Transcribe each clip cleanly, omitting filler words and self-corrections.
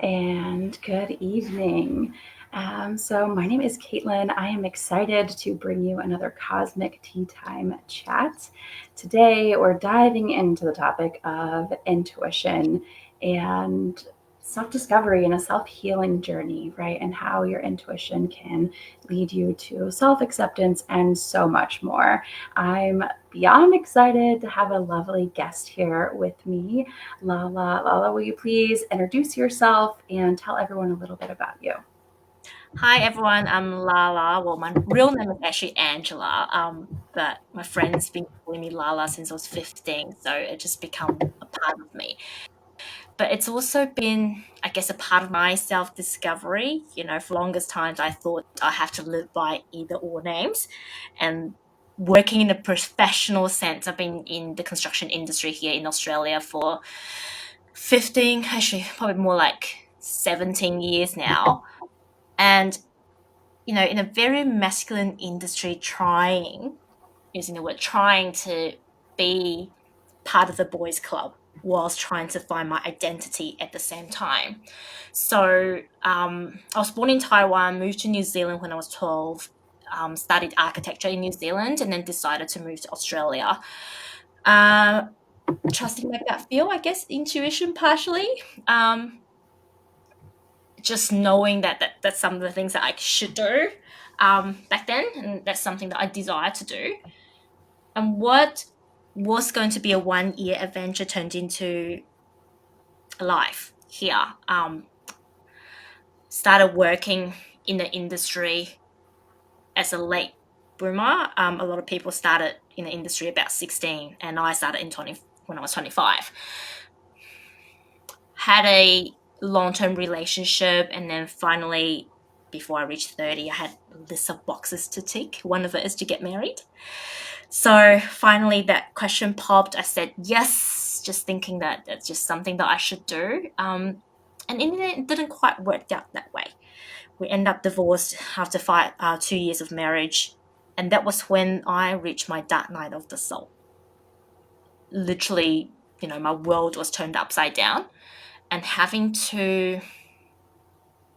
and good evening. So, my name is Kaitlyn. I am excited to bring you another Cosmic Tea Time chat. Today, we're diving into the topic of intuition and self discovery and a self healing journey, right? And how your intuition can lead you to self acceptance and so much more. I'm beyond excited to have a lovely guest here with me. LaLa. LaLa, will you please introduce yourself and tell everyone a little bit about you? Hi everyone, I'm LaLa. Well, my real name is actually Angela, but my friends been calling me LaLa since I was 15, so it just become a part of me. But it's also been, I guess, a part of my self-discovery. For longest times I thought I have to live by either or names, and working in a professional sense, I've been in the construction industry here in Australia for 15, actually probably more like 17 years now, and in a very masculine industry, using the word trying to be part of the boys' club whilst trying to find my identity at the same time. So I was born in Taiwan, moved to New Zealand when I was 12, studied architecture in New Zealand, and then decided to move to Australia. Uh, Trusting my gut feel, I guess, intuition partially. Um, just knowing that's some of the things that I should do back then, and that's something that I desire to do. And what was going to be a 1 year adventure turned into a life here. Started working in the industry as a late bloomer. A lot of people started in the industry about 16, and I started when I was 25. Had a long-term relationship, and then finally, before I reached 30, I had a list of boxes to tick. One of it is to get married. So finally that question popped. I said yes, just thinking that that's just something that I should do. And in the end, it didn't quite work out that way. We ended up divorced after 2 years of marriage, and that was when I reached my dark night of the soul. Literally, my world was turned upside down, and having to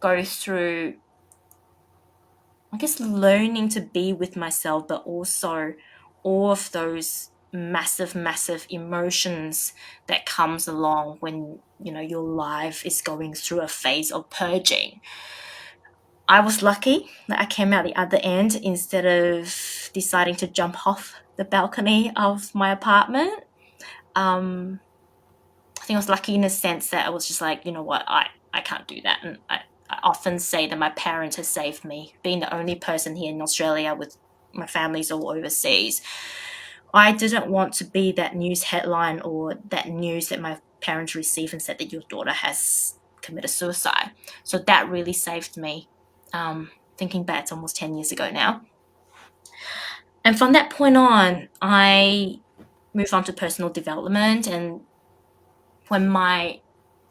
go through, I guess, learning to be with myself, but also all of those massive, massive emotions that comes along when, your life is going through a phase of purging. I was lucky that I came out the other end instead of deciding to jump off the balcony of my apartment. Um, I think I was lucky in a sense that I was just like, you know what, I can't do that. And I often say that my parents have saved me, being the only person here in Australia with my family's all overseas. I didn't want to be that news headline or that news that my parents received and said that your daughter has committed suicide. So that really saved me. Thinking back, it's almost 10 years ago now. And from that point on, I moved on to personal development. And when my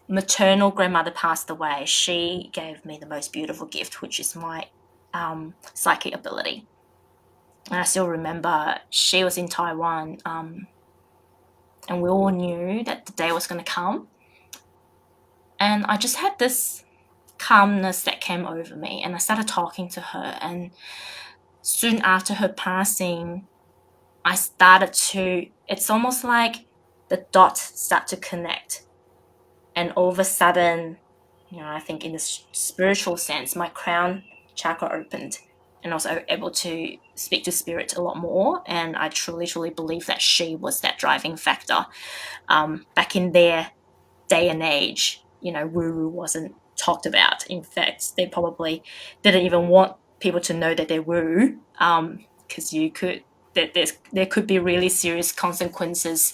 maternal grandmother passed away, she gave me the most beautiful gift, which is my psychic ability. And I still remember she was in Taiwan, and we all knew that the day was going to come. And I just had this calmness that came over me, and I started talking to her. And soon after her passing, I started to, it's almost like the dots start to connect. And all of a sudden, I think in the spiritual sense, my crown chakra opened, and I was able to speak to spirit a lot more. And I truly, truly believe that she was that driving factor. Back in their day and age, woo-woo wasn't talked about. In fact, they probably didn't even want people to know that they're woo, because there could be really serious consequences,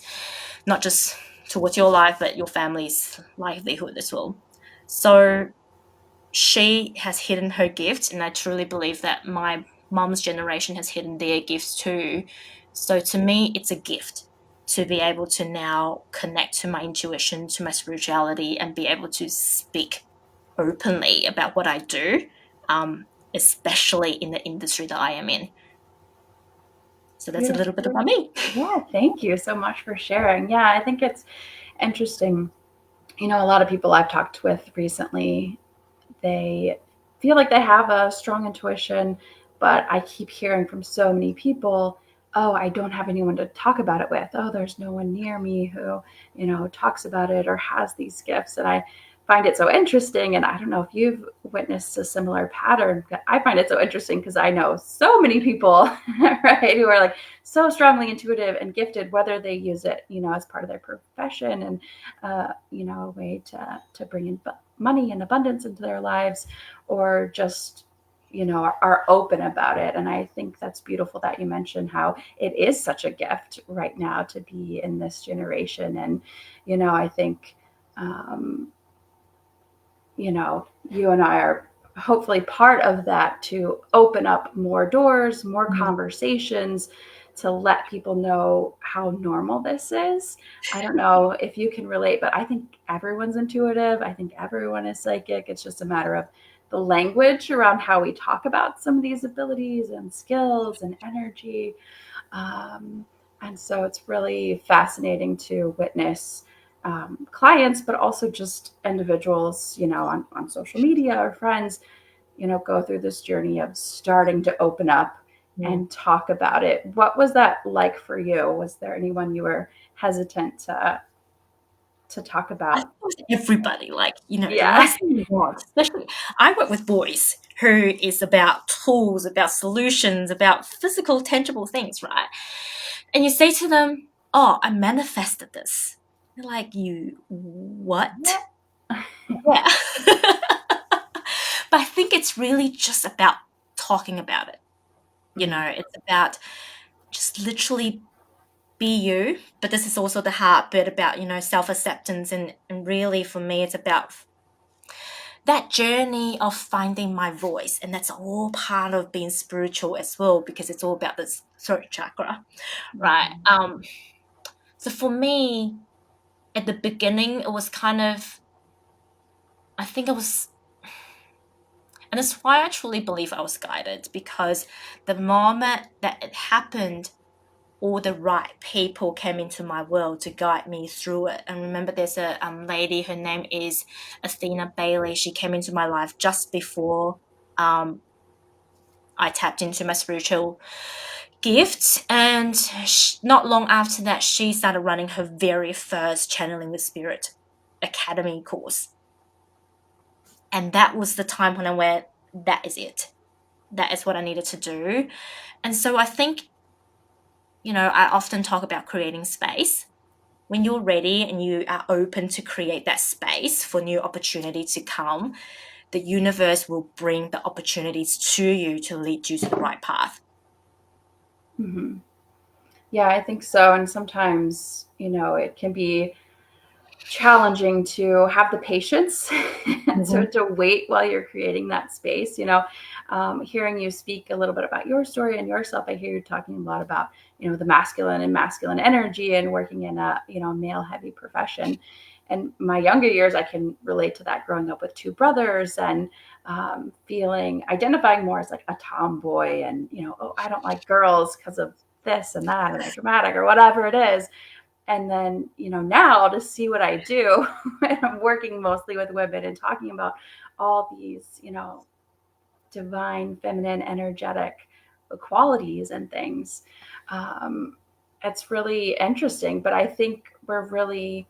not just towards your life, but your family's livelihood as well. So she has hidden her gift, and I truly believe that my mom's generation has hidden their gifts too. So to me, it's a gift to be able to now connect to my intuition, to my spirituality, and be able to speak openly about what I do, especially in the industry that I am in. So that's a little bit about Beautiful. me. Yeah, thank you so much for sharing. Yeah, I think it's interesting A lot of people I've talked with recently, they feel like they have a strong intuition, but I keep hearing from so many people, oh, I don't have anyone to talk about it with. Oh, there's no one near me who, talks about it or has these gifts. And I find it so interesting. And I don't know if you've witnessed a similar pattern. I find it so interesting because I know so many people, right, who are like so strongly intuitive and gifted, whether they use it, as part of their profession and, a way to bring in money and abundance into their lives, or just are open about it. And I think that's beautiful that you mentioned how it is such a gift right now to be in this generation. And I think you and I are hopefully part of that, to open up more doors, more Mhm. conversations, to let people know how normal this is. I don't know if you can relate, but I think everyone's intuitive. I think everyone is psychic. It's just a matter of the language around how we talk about some of these abilities and skills and energy. Um, and so it's really fascinating to witness clients, but also just individuals, on social media or friends, go through this journey of starting to open up Mm. and talk about it. What was that like for you? Was there anyone you were hesitant to talk I about? think it was everybody, like, the Yeah. last thing you want, especially I work with boys who is about tools, about solutions, about physical, tangible things, right? And you say to them, "Oh, I manifested this." They're like, "You what?" What? Yeah. But I think it's really just about talking about it. Mm, It's about just literally be you. But this is also the hard bit about, self acceptance. And really, for me, it's about that journey of finding my voice. And that's all part of being spiritual as well, because it's all about this throat chakra, right? mhm, So for me, at the beginning, it was kind of, I think it was, and that's why I truly believe I was guided, because the moment that it happened, all the right people came into my world to guide me through it. And remember, there's a lady, her name is Athena Bailey. She came into my life just before um, I tapped into my spiritual gifts. And not long after that, she started running her very first Channeling the Spirit Academy course. And that was the time when I went, that is it. That is what I needed to do. And so I think, I often talk about creating space. When you're ready and you are open to create that space for new opportunity to come, the universe will bring the opportunities to you to lead you to the right path. mhm. Yeah, I think so. And sometimes, it can be challenging to have the patience Mhm. to wait while you're creating that space. Hearing you speak a little bit about your story and yourself, I hear you talking a lot about, the masculine and masculine energy and working in a, male heavy profession. And my younger years, I can relate to that, growing up with two brothers and identifying more as like a tomboy and, oh, I don't like girls because of this and that and they're dramatic or whatever it is. And then now to see what I do, and I'm working mostly with women and talking about all these divine feminine energetic qualities and things. um, it's really interesting, but I think we're really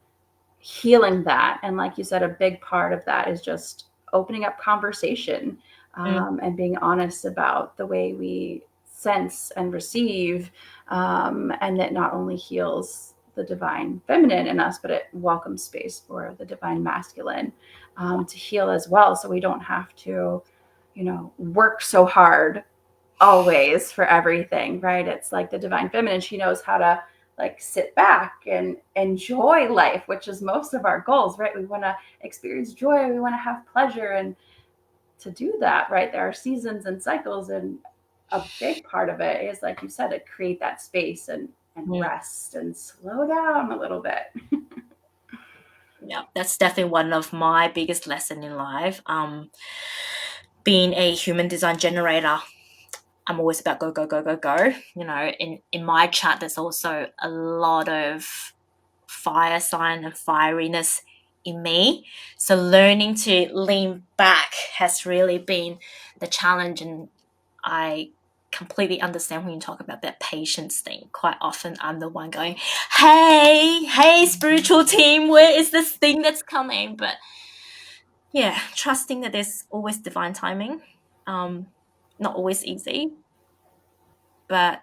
healing that. And like you said, a big part of that is just opening up conversation, Mm. and being honest about the way we sense and receive, and that not only heals the divine feminine in us, but it welcomes space for the divine masculine, to heal as well. So we don't have to, work so hard always for everything, right? It's like the divine feminine, she knows how to like sit back and enjoy life, which is most of our goals, right? We want to experience joy, we want to have pleasure. And to do that, right, there are seasons and cycles. And a big part of it is, like you said, to create that space and Mm. rest and slow down a little bit. Yeah, that's definitely one of my biggest lessons in life. Being a human design generator, I'm always about go, go, go, go, go. In my chart, there's also a lot of fire sign and fieriness in me. So learning to lean back has really been the challenge, and I completely understand when you talk about that patience thing. Quite often I'm the one going, hey, spiritual team, where is this thing that's coming? But yeah, trusting that there's always divine timing. Not always easy, but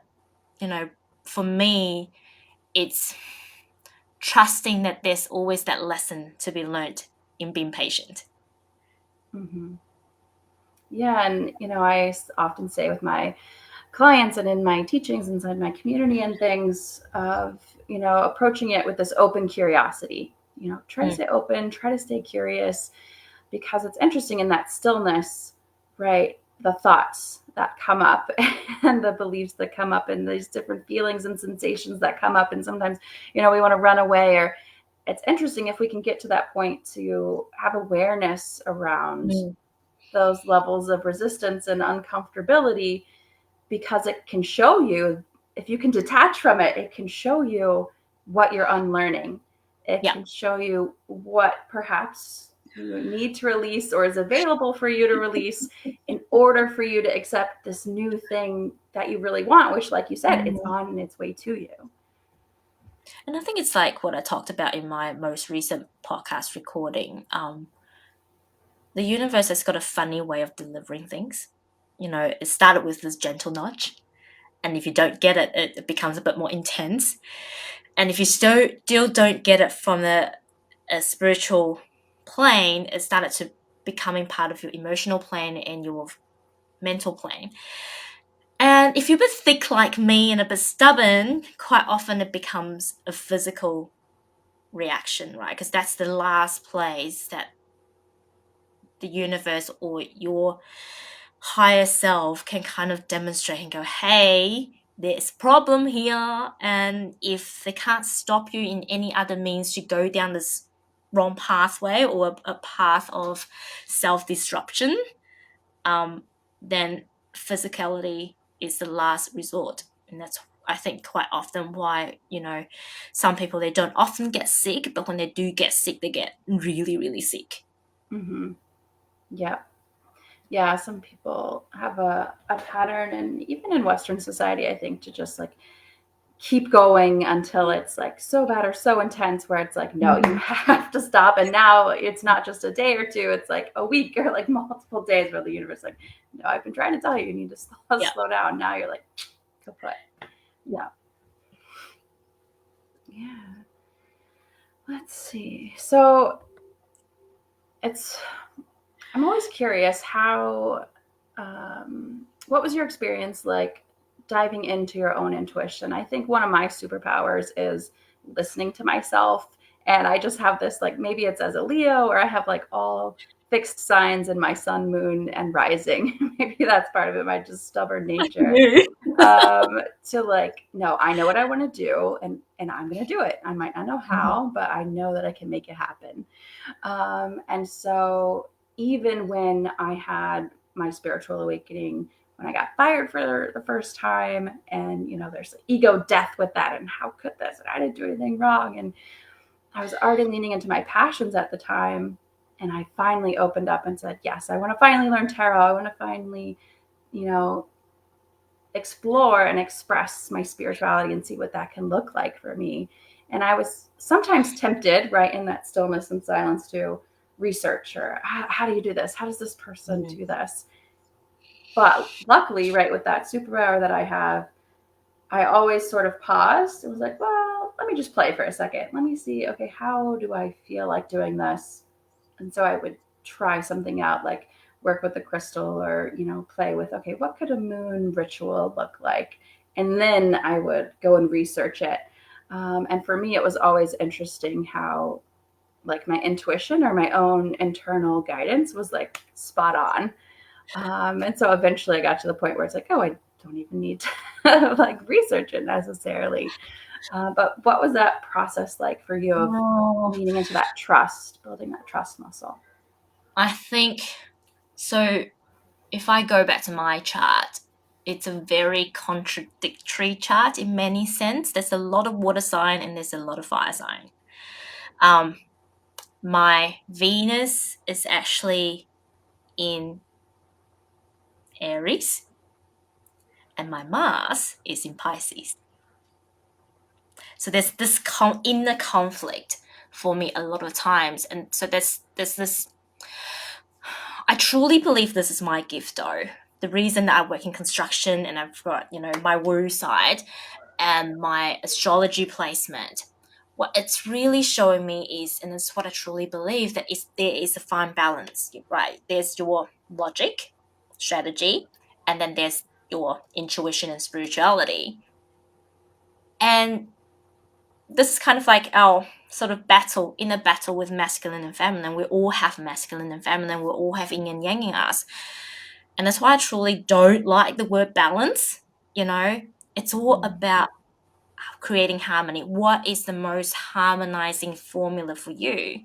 for me, it's trusting that there's always that lesson to be learned in being patient. Hmm. Yeah, and I often say with my clients and in my teachings inside my community and things of approaching it with this open curiosity. Try to Mm. stay open, try to stay curious, because it's interesting in that stillness, right? The thoughts that come up and the beliefs that come up and these different feelings and sensations that come up, and sometimes we want to run away. Or it's interesting if we can get to that point to have awareness around Mm. those levels of resistance and uncomfortability, because it can show you, if you can detach from it, it can show you what you're unlearning. It Yeah. can show you what perhaps you need to release or is available for you to release in order for you to accept this new thing that you really want, which, like you said, it's Mm. on its way to you. And I think it's like what I talked about in my most recent podcast recording. The universe has got a funny way of delivering things. It started with this gentle nudge, and if you don't get it, it becomes a bit more intense. And if you still don't get it from a spiritual plane, it started to becoming part of your emotional plane and your mental plane. And if you're a bit thick like me and a bit stubborn, quite often it becomes a physical reaction, right? Because that's the last place that the universe or your higher self can kind of demonstrate and go, hey, there's a problem here. And if they can't stop you in any other means to go down this wrong pathway or a path of self-disruption, then physicality is the last resort. And that's, I think, quite often why, some people, they don't often get sick, but when they do get sick, they get really, really sick. Mm-hmm. Yeah. Yeah, some people have a pattern, and even in Western society, I think, to just like keep going until it's like so bad or so intense where it's like, no, you Mhm. have to stop. And now it's not just a day or two, it's like a week or like multiple days where the universe is like, no, I've been trying to tell you, you need to Yeah. slow down. Now you're like, kaput. Yeah. Yeah. Yeah. Let's see. So it's, I'm always curious how, what was your experience like diving into your own intuition? I think one of my superpowers is listening to myself. And I just have this, like, maybe it's as a Leo, or I have like all fixed signs in my sun, moon, and rising. Maybe that's part of it, my just stubborn nature. To like, no, I know what I want to do, and I'm going to do it. I might not know Mhm. how, but I know that I can make it happen. And so even when I had my spiritual awakening, when I got fired for the first time, and there's ego death with that, and how could this? And I didn't do anything wrong. And I was already leaning into my passions at the time. And I finally opened up and said, yes, I want to finally learn tarot. I want to finally, you know, explore and express my spirituality and see what that can look like for me. And I was sometimes tempted, right, in that stillness and silence, to research, or how do you do this? How does this person Mhm. do this? But luckily, right, with that superpower that I have, I always sort of paused. It was like, well, let me just play for a second. Let me see, okay, how do I feel like doing this? And so I would try something out, like work with a crystal, or play with, okay, what could a moon ritual look like? And then I would go and research it. And for me, it was always interesting how, like, my intuition or my own internal guidance was like spot on. And so eventually I got to the point where it's like, oh, I don't even need to like research it necessarily. But what was that process like for you of Oh, leaning into that trust, building that trust muscle? I think so. If I go back to my chart, it's a very contradictory chart in many sense. There's a lot of water sign and there's a lot of fire sign. Um, My Venus is actually in Aries, and my Mars is in Pisces. So there's this inner conflict for me a lot of times, and so there's this. I truly believe this is my gift, though. The reason that I work in construction and I've got my woo side and my astrology placement, what it's really showing me is, and it's what I truly believe, that there is a fine balance, right? There's your logic, strategy, and then there's your intuition and spirituality. And this is kind of like our sort of inner battle with masculine and feminine. We all have masculine and feminine. We all have yin and yang in us. And that's why I truly don't like the word balance. It's all about creating harmony. What is the most harmonizing formula for you?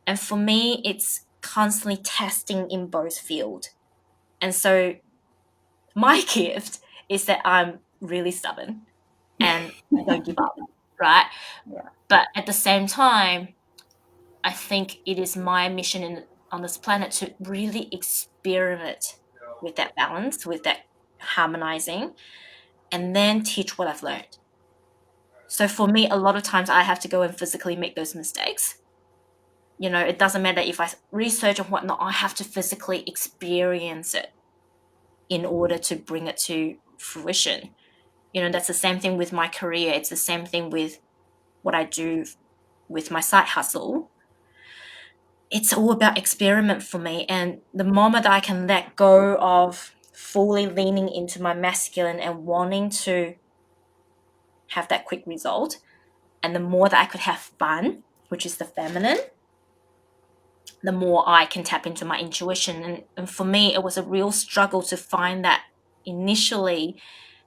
And for me, it's constantly testing in both fields. And so my gift is that I'm really stubborn and I don't give up, right? Yeah. But at the same time, I think it is my mission on this planet to really experiment with that balance, with that harmonizing, and then teach what I've learned. So for me, a lot of times I have to go and physically make those mistakes. It doesn't matter if I research and whatnot, I have to physically experience it in order to bring it to fruition. That's the same thing with my career. It's the same thing with what I do with my side hustle. It's all about experiment for me. And the moment I can let go of fully leaning into my masculine and wanting to have that quick result, and the more that I could have fun, which is the feminine, the more I can tap into my intuition. And for me, it was a real struggle to find that initially,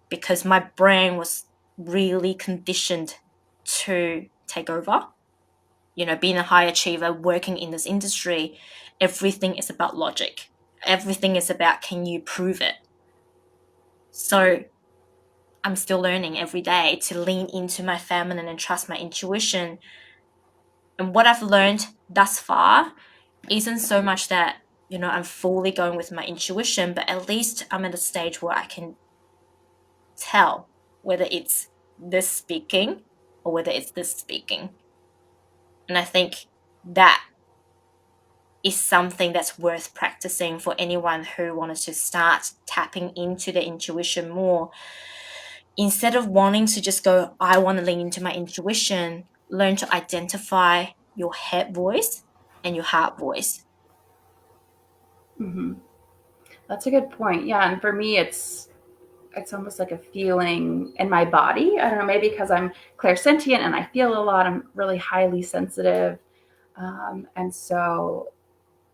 because my brain was really conditioned to take over. Being a high achiever, working in this industry, everything is about logic. Everything is about, can you prove it? So I'm still learning every day to lean into my feminine and trust my intuition. And what I've learned thus far isn't so much that, I'm fully going with my intuition, but at least I'm at a stage where I can tell whether it's this speaking or whether it's this speaking. And I think that is something that's worth practicing for anyone who wanted to start tapping into their intuition more. Instead of wanting to just go, I want to lean into my intuition, learn to identify your head voice and your heart voice. Hmm. That's a good point. Yeah, and for me, it's almost like a feeling in my body. I don't know, maybe because I'm clairsentient and I feel a lot. I'm really highly sensitive, and so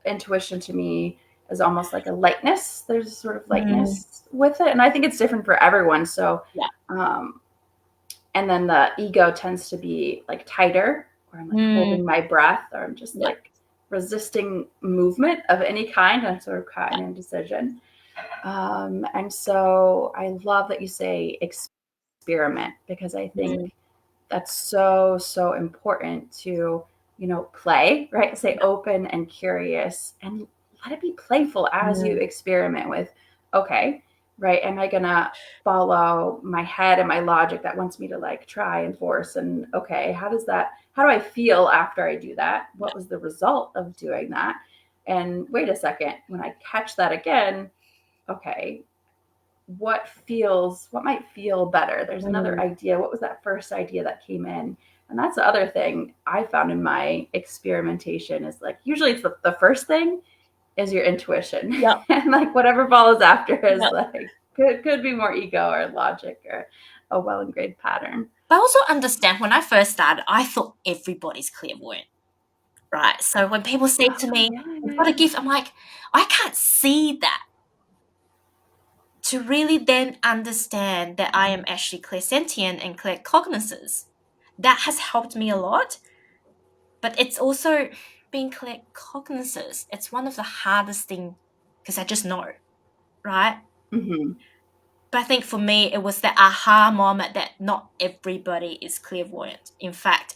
intuition to me is almost like a lightness. There's a sort of Mm, lightness with it, and I think it's different for everyone. So, yeah. um, and then the ego tends to be like tighter, or I'm like Mm, holding my breath, or I'm just yeah. like resisting movement of any kind. I'm sort of caught Yeah. in indecision. And so I love that you say experiment, because I think Mm, that's so, so important to, play, right? Stay yeah. open and curious and let it be playful as you Mm, experiment with, okay, right? Am I going to follow my head and my logic that wants me to like try and force? And okay, how do I feel after I do that? yeah. What was the result of doing that? And wait a second, when I catch that again, okay, what might feel better? There's another Mm, idea. What was that first idea that came in? And that's the other thing I found in my experimentation is like usually it's the first thing is your intuition. yeah. And like whatever follows after is Yeah. like could be more ego or logic or a well ingrained pattern. But I also understand, when I first started, I thought everybody's clairvoyant, right? So when people say to Oh me, yeah, I've yeah, got a yeah. gift, I'm like, I can't see that. To really then understand that I am actually clairsentient and claircognizant, that has helped me a lot. But it's also, being claircognizant, it's one of the hardest things, because I just know, right? Mm-hmm. But I think for me, it was the aha moment that not everybody is clairvoyant. In fact,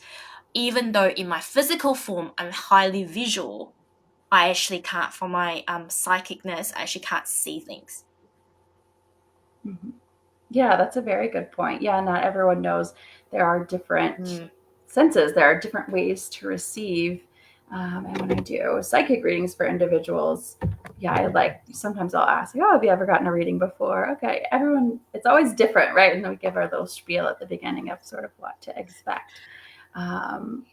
even though in my physical form I'm highly visual, I actually can't, for my psychicness, I actually can't see things. Mhm. Yeah, that's a very good point. Yeah, not everyone knows there are different Mm. senses, there are different ways to receive. And when I do psychic readings for individuals, yeah, I like sometimes I'll ask, oh, have you ever gotten a reading before? Okay, everyone, it's always different, right? And then we give our little spiel at the beginning of sort of what to expect. Um,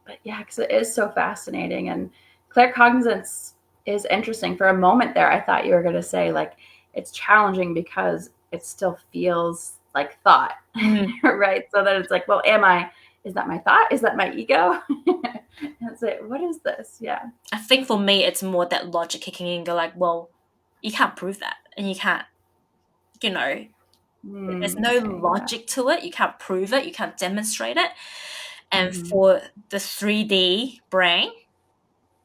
but yeah, because it is so fascinating. And claircognizance is interesting. For a moment there, I thought you were going to say, like, it's challenging because it still feels like thought, Mm. right? So that it's like, well, is that my thought? Is that my ego? That's it. What is this? Yeah. I think for me, it's more that logic kicking in, go like, well, you can't prove that. And you can't, you know, there's no Okay. Yeah. logic to it. You can't prove it. You can't demonstrate it. And Mm-hmm. for the 3D brain,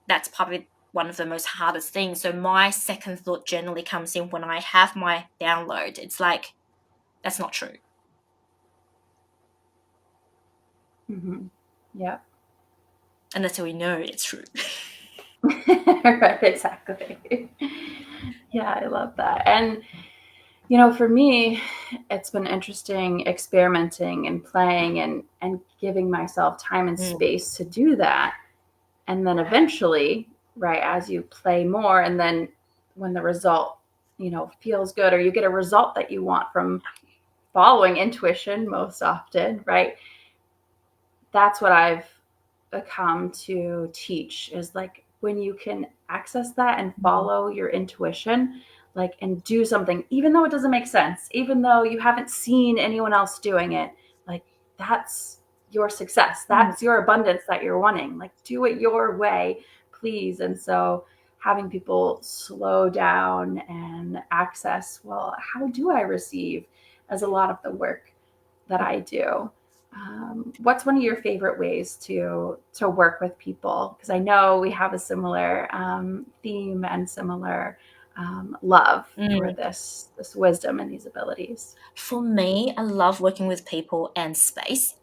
that's probably one of the most hardest things. So my second thought generally comes in when I have my download. It's like, that's not true. Mm-hmm. Yeah. And until we know it's true. Right. Exactly. Yeah, I love that. And for me, it's been interesting experimenting and playing and giving myself time and Mm. space to do that. And then eventually, right, as you play more, and then when the result, feels good, or you get a result that you want from following intuition most often, right? That's what I've come to teach, is like when you can access that and Mm. follow your intuition, like, and do something even though it doesn't make sense, even though you haven't seen anyone else doing it, like, that's your success, Mm. that's your abundance that you're wanting, like, do it your way, please. And so having people slow down and access, well, how do I receive, as a lot of the work that I do. What's one of your favorite ways to work with people? Because I know we have a similar theme and similar love for Mm. this wisdom and these abilities. For me, I love working with people and space.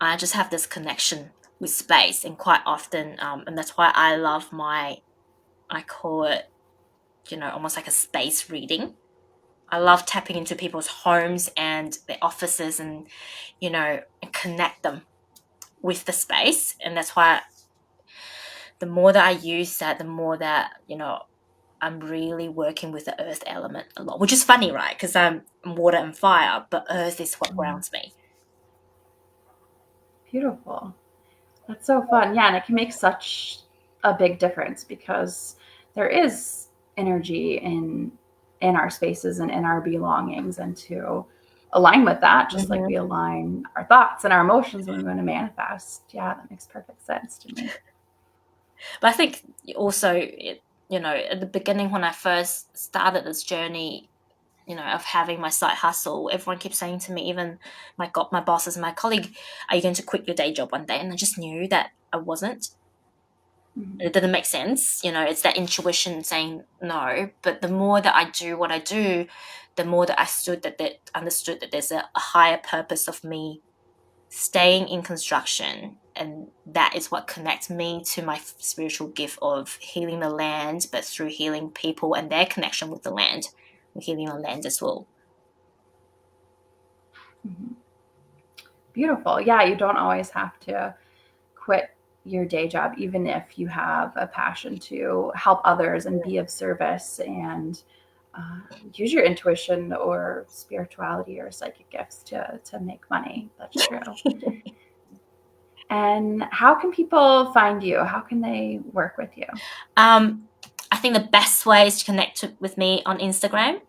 I just have this connection with space, and quite often, and that's why I love I call it, almost like a space reading. I love tapping into people's homes and their offices, and connect them with the space. And that's why the more that I use that, the more that, I'm really working with the earth element a lot, which is funny, right? Because I'm water and fire, but earth is what Mm, grounds me. beautiful. That's so fun. Yeah, and it can make such a big difference because there is energy in our spaces and in our belongings, and to align with that, just like Hmm. we align our thoughts and our emotions when we want to manifest. Yeah, that makes perfect sense to me. But I think also, at the beginning when I first started this journey, of having my side hustle, everyone keeps saying to me, even my bosses and my colleague, "Are you going to quit your day job one day?" And I just knew that I wasn't. Mhm. It didn't make sense. It's that intuition saying no. But the more that I do what I do, the more that understood that there's a higher purpose of me staying in construction, and that is what connects me to my spiritual gift of healing the land, but through healing people and their connection with the land, we're healing the land as well. Mhm. Beautiful. Yeah, you don't always have to quit your day job, even if you have a passion to help others and be of service and uh, use your intuition or spirituality or psychic gifts to make money. That's true. And how can people find you? How can they work with you? um, I think the best way is to connect with me on Instagram,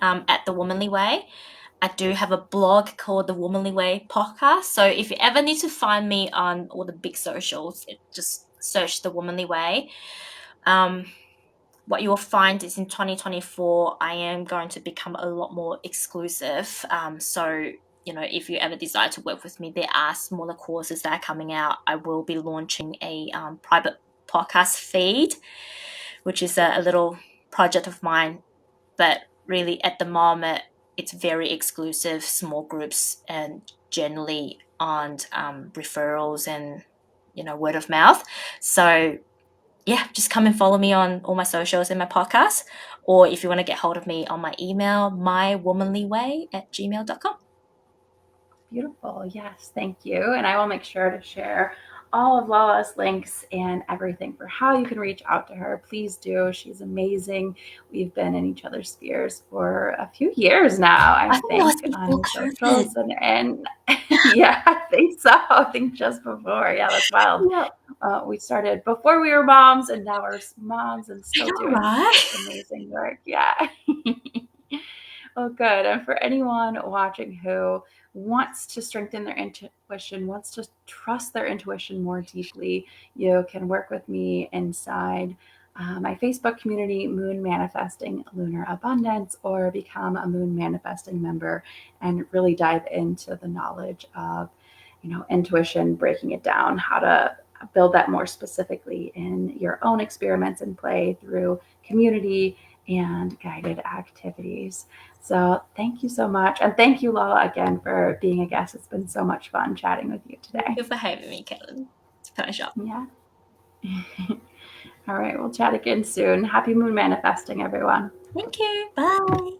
at The Womanly Way. I do have a blog called The Womanly Way Podcast. So if you ever need to find me on all the big socials, just search The Womanly Way. Um, what you will find is in 2024, I am going to become a lot more exclusive. So, if you ever desire to work with me, there are smaller courses that are coming out. I will be launching a private podcast feed, which is a little project of mine. But really, at the moment, it's very exclusive, small groups, and generally aren't referrals and, word of mouth. So yeah, just come and follow me on all my socials and my podcast. Or if you want to get hold of me on my email, mywomanlyway@gmail.com. Beautiful. Yes, thank you. And I will make sure to share all of LaLa's links and everything for how you can reach out to her. Please do. She's amazing. We've been in each other's spheres for a few years now, I I think it was think, before on COVID. socials and yeah, I think so. I think just before. Yeah, that's wild. Yeah, We started before we were moms, and now we're moms and I still know, doing right? amazing work. Yeah. Oh, good. And for anyone watching who wants to strengthen their intuition, wants to trust their intuition more deeply, you can work with me inside my Facebook community, Moon Manifesting Lunar Abundance, or become a Moon Manifesting member and really dive into the knowledge of, intuition, breaking it down, how to build that more specifically in your own experiments and play through community and guided activities. So thank you so much. And thank you, LaLa, again for being a guest. It's been so much fun chatting with you Thank today. you for having me, Kaitlyn. It's a pleasure. Yeah. All right. We'll chat again soon. Happy moon manifesting, everyone. Thank you. Bye.